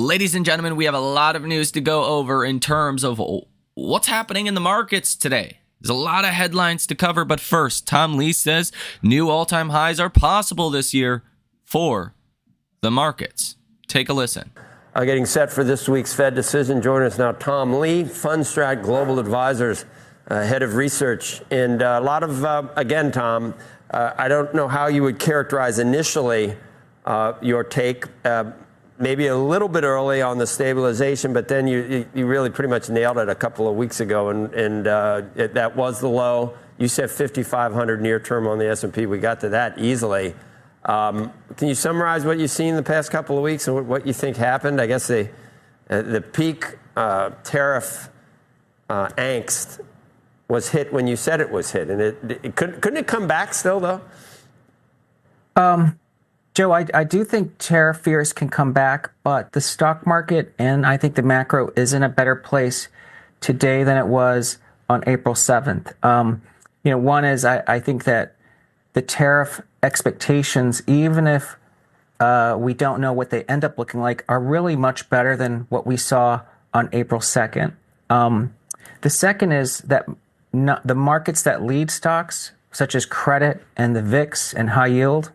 Ladies and gentlemen, we have a lot of news to go over in terms of what's happening in the markets today. There's a lot of headlines to cover, but first, Tom Lee says new all-time highs are possible this year for the markets. Take a listen. Getting set for this week's Fed decision. Joining us now, Tom Lee, Fundstrat Global Advisors, head of research. And a lot of, again, Tom, I don't know how you would characterize initially your take. Maybe a little bit early on the stabilization, but then you really pretty much nailed it a couple of weeks ago, and that was the low. You said 5,500 near term on the S&P. We got to that easily. Can you summarize what you've seen the past couple of weeks and what you think happened? I guess the peak tariff angst was hit when you said it was hit, and it couldn't it come back still though? Joe, I do think tariff fears can come back, but the stock market and I think the macro is in a better place today than it was on April 7th. One is I think that the tariff expectations, even if we don't know what they end up looking like, are really much better than what we saw on April 2nd. The second is that the markets that lead stocks, such as credit and the VIX and high yield,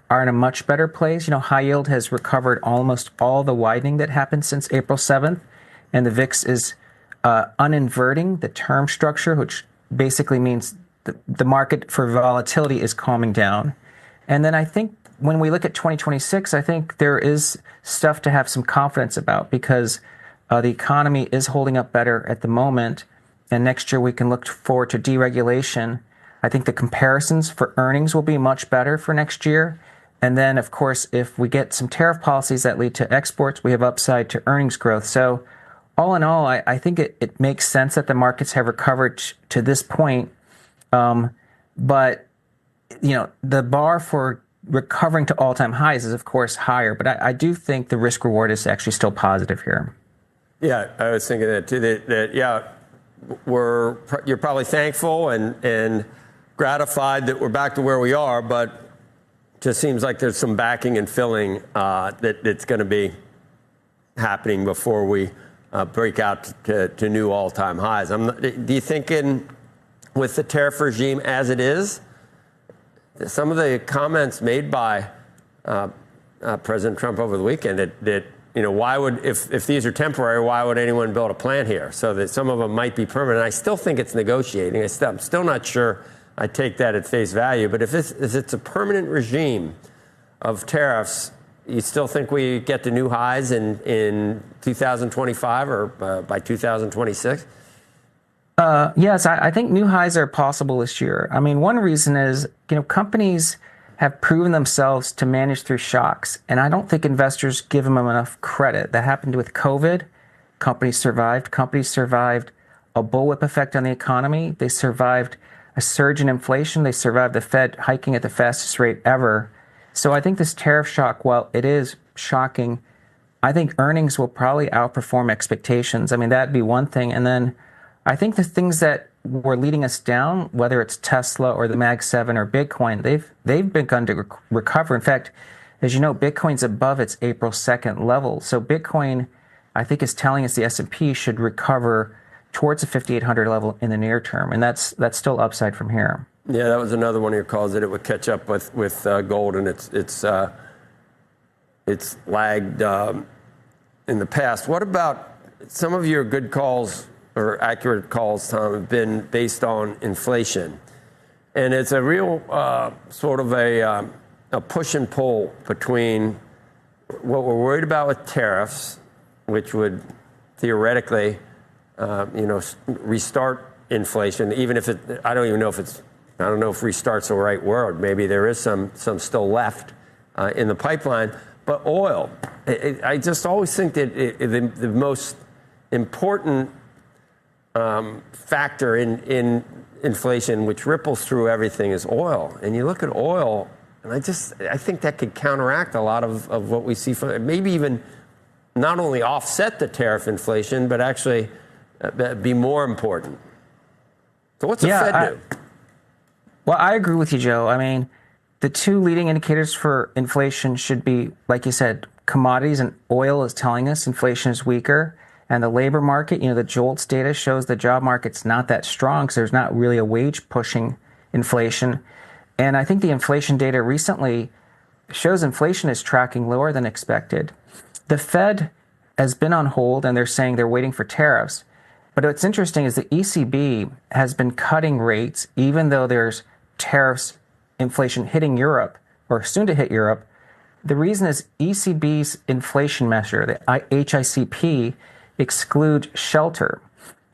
are in a much better place. High yield has recovered almost all the widening that happened since April 7th, and the VIX is uninverting the term structure, which basically means the market for volatility is calming down. And then I think when we look at 2026, I think there is stuff to have some confidence about because the economy is holding up better at the moment, and next year we can look forward to deregulation. I think the comparisons for earnings will be much better for next year. And then, of course, if we get some tariff policies that lead to exports, we have upside to earnings growth. So all in all, I think it makes sense that the markets have recovered to this point. But, the bar for recovering to all-time highs is, of course, higher. But I do think the risk-reward is actually still positive here. Yeah, I was thinking that, too, that you're probably thankful and gratified that we're back to where we are, but just seems like there's some backing and filling that's going to be happening before we break out to new all-time highs. Do you think with the tariff regime as it is, some of the comments made by President Trump over the weekend that why would, if these are temporary, why would anyone build a plant here? So that some of them might be permanent. I still think it's negotiating. I'm still not sure I take that at face value. But if it's a permanent regime of tariffs, you still think we get to new highs in 2025 or by 2026? Yes, I think new highs are possible this year. I mean, one reason is, companies have proven themselves to manage through shocks, and I don't think investors give them enough credit. That happened with COVID. Companies survived. Companies survived a bullwhip effect on the economy. They survived a surge in inflation. They survived the Fed hiking at the fastest rate ever. So I think this tariff shock, while it is shocking, I think earnings will probably outperform expectations. I mean, that'd be one thing. And then I think the things that were leading us down, whether it's Tesla or the Mag 7 or Bitcoin, they've begun to recover. In fact, as you know, Bitcoin's above its April 2nd level. So Bitcoin, I think, is telling us the S&P should recover towards the 5,800 level in the near term, and that's still upside from here. Yeah, that was another one of your calls that it would catch up with gold, and it's lagged in the past. What about some of your good calls or accurate calls, Tom, have been based on inflation, and it's a real sort of a push and pull between what we're worried about with tariffs, which would theoretically restart inflation, even if I don't know if restart's the right word. Maybe there is some still left in the pipeline. But oil, I just always think that the most important factor in inflation, which ripples through everything, is oil. And you look at oil, and I think that could counteract a lot of what we see from, maybe even not only offset the tariff inflation, but actually be more important. So what's the Fed do? Well, I agree with you, Joe. I mean, the two leading indicators for inflation should be, like you said, commodities and oil is telling us inflation is weaker. And the labor market, the JOLTS data shows the job market's not that strong, so there's not really a wage pushing inflation. And I think the inflation data recently shows inflation is tracking lower than expected. The Fed has been on hold, and they're saying they're waiting for tariffs. But what's interesting is the ECB has been cutting rates, even though there's tariffs, inflation hitting Europe, or soon to hit Europe. The reason is ECB's inflation measure, the HICP, exclude shelter.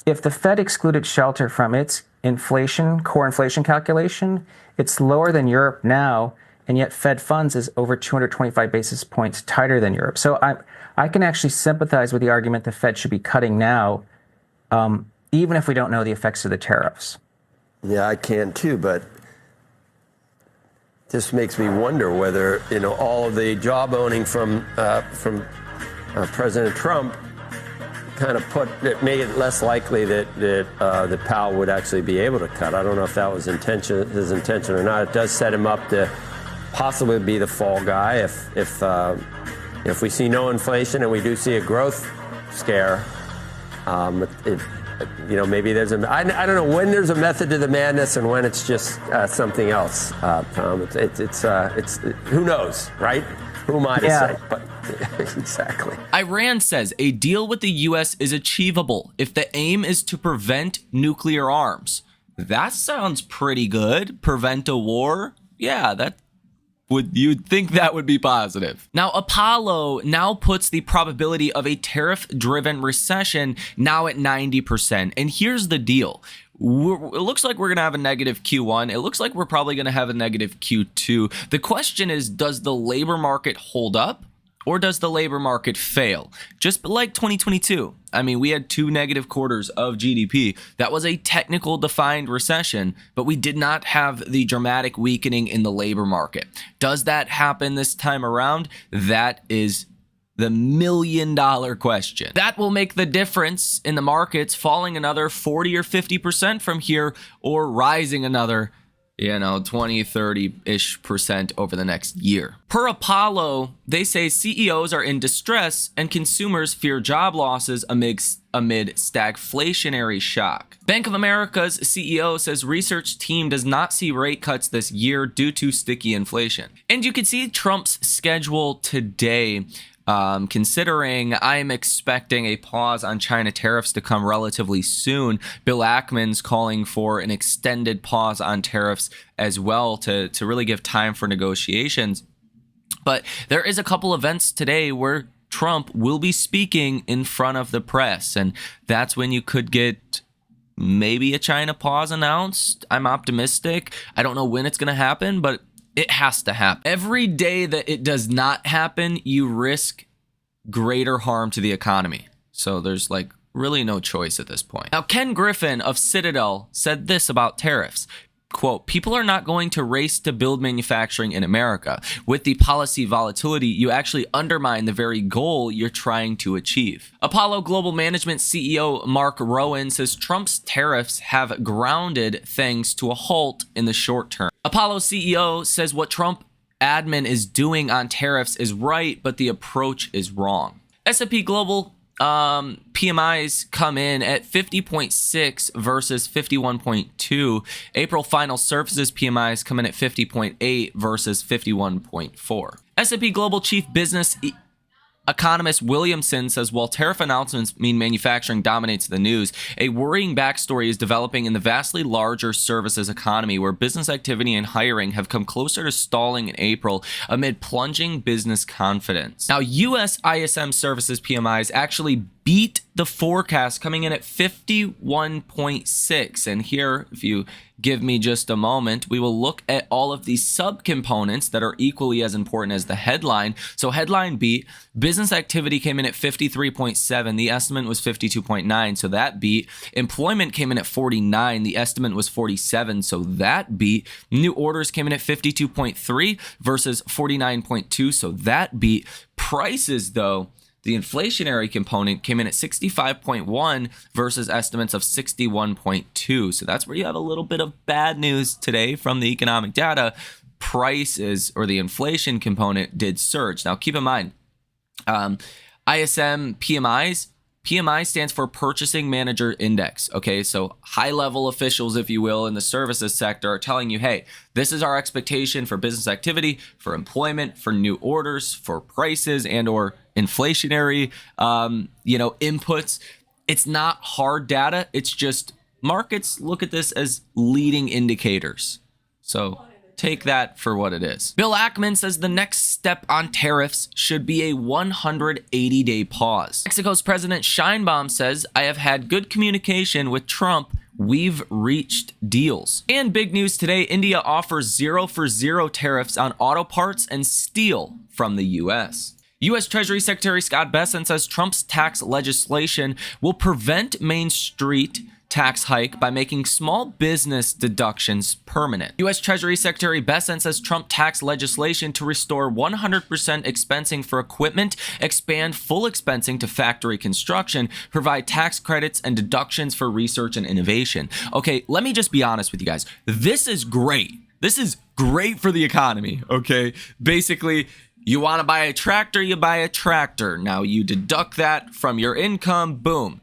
If the Fed excluded shelter from its core inflation calculation, it's lower than Europe now, and yet Fed funds is over 225 basis points tighter than Europe. So I can actually sympathize with the argument the Fed should be cutting now, even if we don't know the effects of the tariffs. Yeah, I can too, but this makes me wonder whether all of the job owning from President Trump kind of made it less likely that Powell would actually be able to cut. I don't know if that was his intention or not. It does set him up to possibly be the fall guy if we see no inflation and we do see a growth scare. Maybe there's I don't know when there's a method to the madness and when it's just something else, Tom. It's who knows, right? Who am I to say? But exactly. Iran says a deal with the U.S. is achievable if the aim is to prevent nuclear arms. That sounds pretty good. Prevent a war? Yeah, you'd think that would be positive. Now, Apollo now puts the probability of a tariff-driven recession now at 90%. And here's the deal. It looks like we're going to have a negative Q1. It looks like we're probably going to have a negative Q2. The question is, does the labor market hold up or does the labor market fail? Just like 2022. I mean, we had 2 negative quarters of GDP. That was a technical defined recession, but we did not have the dramatic weakening in the labor market. Does that happen this time around? That is the $1 million question. That will make the difference in the markets falling another 40 or 50% from here or rising another 20, 30-ish percent over the next year. Per Apollo, they say CEOs are in distress and consumers fear job losses amid stagflationary shock. Bank of America's CEO says research team does not see rate cuts this year due to sticky inflation. And you can see Trump's schedule today. Considering I'm expecting a pause on China tariffs to come relatively soon, Bill Ackman's calling for an extended pause on tariffs as well to really give time for negotiations. But there is a couple events today where Trump will be speaking in front of the press, and that's when you could get maybe a China pause announced. I'm optimistic. I don't know when it's going to happen, but it has to happen. Every day that it does not happen, you risk greater harm to the economy. So there's really no choice at this point. Now, Ken Griffin of Citadel said this about tariffs. Quote, people are not going to race to build manufacturing in America. With the policy volatility, you actually undermine the very goal you're trying to achieve. Apollo Global Management CEO Mark Rowan says Trump's tariffs have grounded things to a halt in the short term. Apollo CEO says what Trump admin is doing on tariffs is right, but the approach is wrong. S&P Global PMIs come in at 50.6 versus 51.2. April final services PMIs come in at 50.8 versus 51.4. S&P Global Chief Business Economist Williamson says, while tariff announcements mean manufacturing dominates the news, a worrying backstory is developing in the vastly larger services economy, where business activity and hiring have come closer to stalling in April amid plunging business confidence. Now, U.S. ISM services PMIs actually beat the forecast, coming in at 51.6. And here, if you give me just a moment, we will look at all of these subcomponents that are equally as important as the headline. So headline beat, business activity came in at 53.7. The estimate was 52.9. So that beat. Employment came in at 49. The estimate was 47. So that beat. New orders came in at 52.3 versus 49.2. So that beat. Prices, though, the inflationary component came in at 65.1 versus estimates of 61.2. So that's where you have a little bit of bad news today from the economic data. Prices, or the inflation component, did surge. Now, keep in mind, ISM PMIs. PMI stands for Purchasing Manager Index. Okay, so high-level officials, if you will, in the services sector are telling you, hey, this is our expectation for business activity, for employment, for new orders, for prices and or inflationary, inputs. It's not hard data. It's just markets look at this as leading indicators. So take that for what it is. Bill Ackman says the next step on tariffs should be a 180-day pause. Mexico's President Sheinbaum says, I have had good communication with Trump. We've reached deals. And big news today, India offers 0 for 0 tariffs on auto parts and steel from the U.S. U.S. Treasury Secretary Scott Bessent says Trump's tax legislation will prevent Main Street tax hike by making small business deductions permanent. U.S. Treasury Secretary Bessent says Trump tax legislation to restore 100% expensing for equipment, expand full expensing to factory construction, provide tax credits and deductions for research and innovation. Okay, let me just be honest with you guys. This is great. This is great for the economy, okay? Basically, you want to buy a tractor, you buy a tractor. Now you deduct that from your income, boom.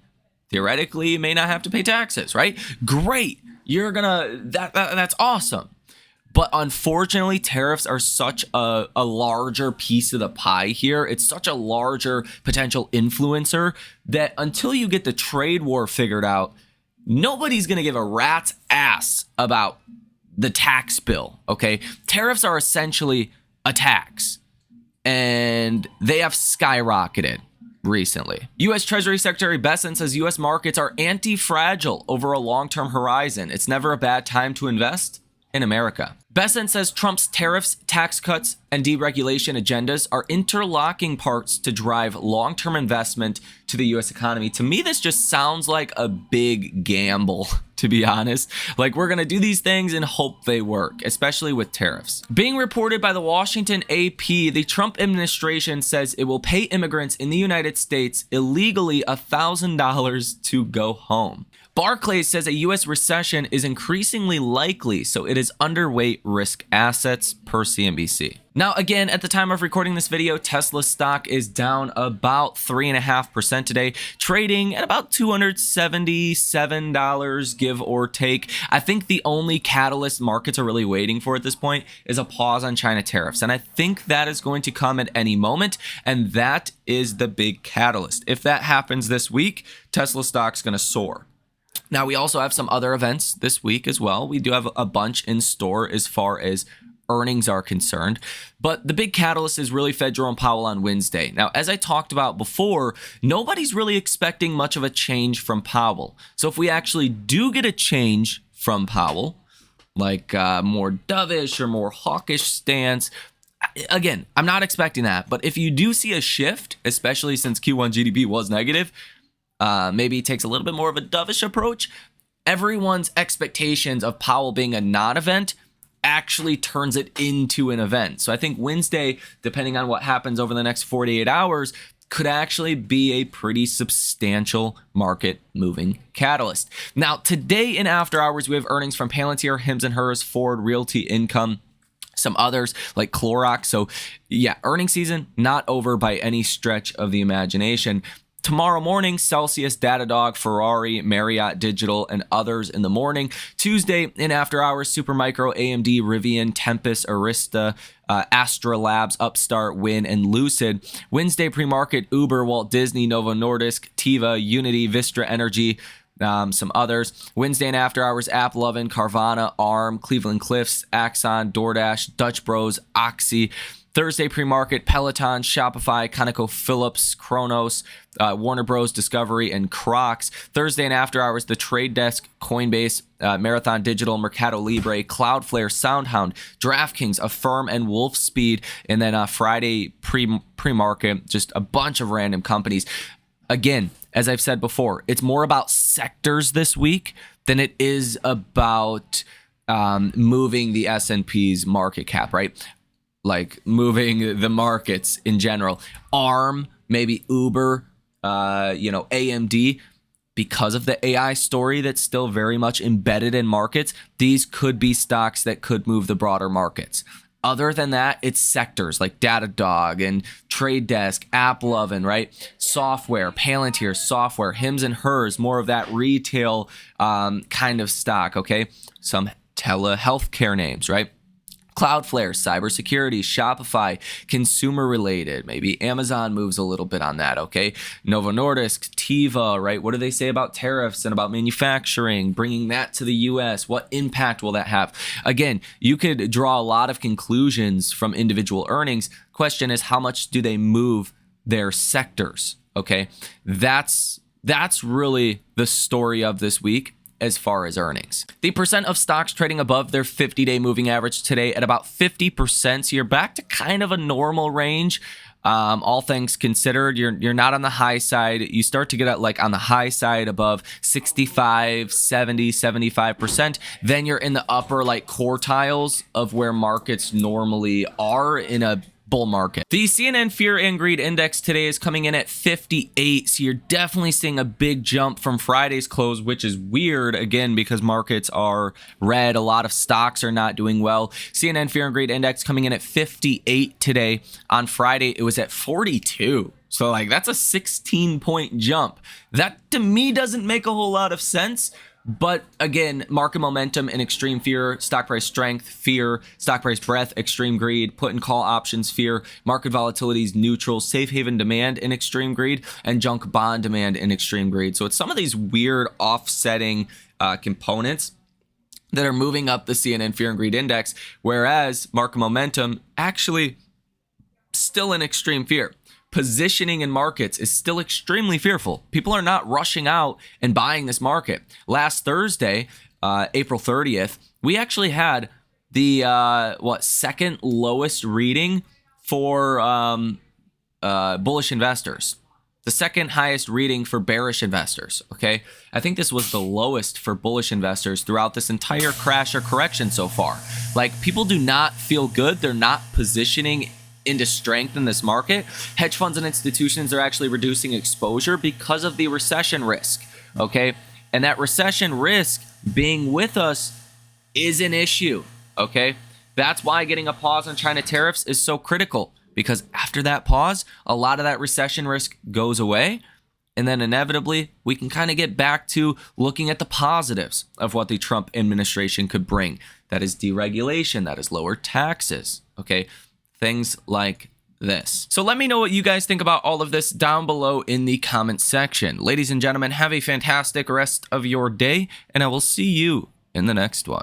Theoretically, you may not have to pay taxes, right? Great. You're gonna, that's awesome. But unfortunately, tariffs are such a larger piece of the pie here. It's such a larger potential influencer that until you get the trade war figured out, nobody's gonna give a rat's ass about the tax bill, okay? Tariffs are essentially a tax, and they have skyrocketed recently. U.S. Treasury Secretary Bessent says U.S. markets are anti-fragile over a long-term horizon. It's never a bad time to invest in America. Bessent says Trump's tariffs, tax cuts, and deregulation agendas are interlocking parts to drive long-term investment to the U.S. economy. To me, this just sounds like a big gamble, to be honest. Like, we're going to do these things and hope they work, especially with tariffs. Being reported by the Washington AP, the Trump administration says it will pay immigrants in the United States illegally $1,000 to go home. Barclays says a U.S. recession is increasingly likely, so it is underweight risk assets per CNBC. Now, again, at the time of recording this video, Tesla stock is down about 3.5% today, trading at about $277, give or take. I think the only catalyst markets are really waiting for at this point is a pause on China tariffs, and I think that is going to come at any moment, and that is the big catalyst. If that happens this week, Tesla stock's going to soar. Now, we also have some other events this week as well. We do have a bunch in store as far as earnings are concerned. But the big catalyst is really Fed Jerome Powell on Wednesday. Now, as I talked about before, nobody's really expecting much of a change from Powell. So if we actually do get a change from Powell, like more dovish or more hawkish stance, again, I'm not expecting that. But if you do see a shift, especially since Q1 GDP was negative, maybe he takes a little bit more of a dovish approach, everyone's expectations of Powell being a non-event actually turns it into an event. So I think Wednesday, depending on what happens over the next 48 hours, could actually be a pretty substantial market moving catalyst. Now, today in after hours, we have earnings from Palantir, Hims & Hers, Ford, Realty Income, some others like Clorox. So yeah, earnings season not over by any stretch of the imagination. Tomorrow morning, Celsius, Datadog, Ferrari, Marriott Digital, and others in the morning. Tuesday, in after hours, Supermicro, AMD, Rivian, Tempest, Arista, Astra Labs, Upstart, Wynn, and Lucid. Wednesday, pre-market, Uber, Walt Disney, Novo Nordisk, Teva, Unity, Vistra Energy, some others. Wednesday and after hours, AppLovin, Carvana, ARM, Cleveland Cliffs, Axon, DoorDash, Dutch Bros, Oxy. Thursday pre-market, Peloton, Shopify, ConocoPhillips, Kronos, Warner Bros. Discovery, and Crocs. Thursday and after hours, The Trade Desk, Coinbase, Marathon Digital, Mercado Libre, Cloudflare, SoundHound, DraftKings, Affirm, and Wolfspeed. And then Friday pre-market, just a bunch of random companies. Again, as I've said before, it's more about sectors this week than it is about moving the S&P's market cap, right? Like moving the markets in general. ARM, maybe Uber, AMD, because of the AI story that's still very much embedded in markets, these could be stocks that could move the broader markets. Other than that, it's sectors like Datadog and Trade Desk, AppLovin, right? Software, Palantir, software, Hims and Hers, more of that retail kind of stock, okay? Some telehealthcare names, right? Cloudflare, cybersecurity, Shopify, consumer related. Maybe Amazon moves a little bit on that, okay? Novo Nordisk, Teva, right? What do they say about tariffs and about manufacturing, bringing that to the US? What impact will that have? Again, you could draw a lot of conclusions from individual earnings. Question is, how much do they move their sectors, okay? That's really the story of this week as far as earnings. The percent of stocks trading above their 50-day moving average today at about 50%. So you're back to kind of a normal range. All things considered, you're not on the high side. You start to get at like on the high side above 65, 70, 75%. Then you're in the upper like quartiles of where markets normally are in a bull market. The CNN Fear and Greed Index today is coming in at 58, so you're definitely seeing a big jump from Friday's close, which is weird, again, because markets are red. A lot of stocks are not doing well. CNN Fear and Greed Index coming in at 58 today. On Friday, it was at 42. So, like, that's a 16-point jump. That, to me, doesn't make a whole lot of sense. But again, market momentum and extreme fear, stock price strength, fear, stock price breadth, extreme greed, put and call options, fear, market volatility is neutral, safe haven demand and extreme greed, and junk bond demand and extreme greed. So it's some of these weird offsetting components that are moving up the CNN Fear and Greed Index, whereas market momentum actually still in extreme fear. Positioning in markets is still extremely fearful. People are not rushing out and buying this market. Last Thursday, April 30th, we actually had the second lowest reading for bullish investors. The second highest reading for bearish investors, okay? I think this was the lowest for bullish investors throughout this entire crash or correction so far. Like, people do not feel good. They're not positioning into strength in this market. Hedge funds and institutions are actually reducing exposure because of the recession risk, okay? And that recession risk being with us is an issue, okay? That's why getting a pause on China tariffs is so critical, because after that pause, a lot of that recession risk goes away, and then inevitably we can kind of get back to looking at the positives of what the Trump administration could bring. That is deregulation, that is lower taxes, okay? Things like this. So let me know what you guys think about all of this down below in the comment section. Ladies and gentlemen, have a fantastic rest of your day, and I will see you in the next one.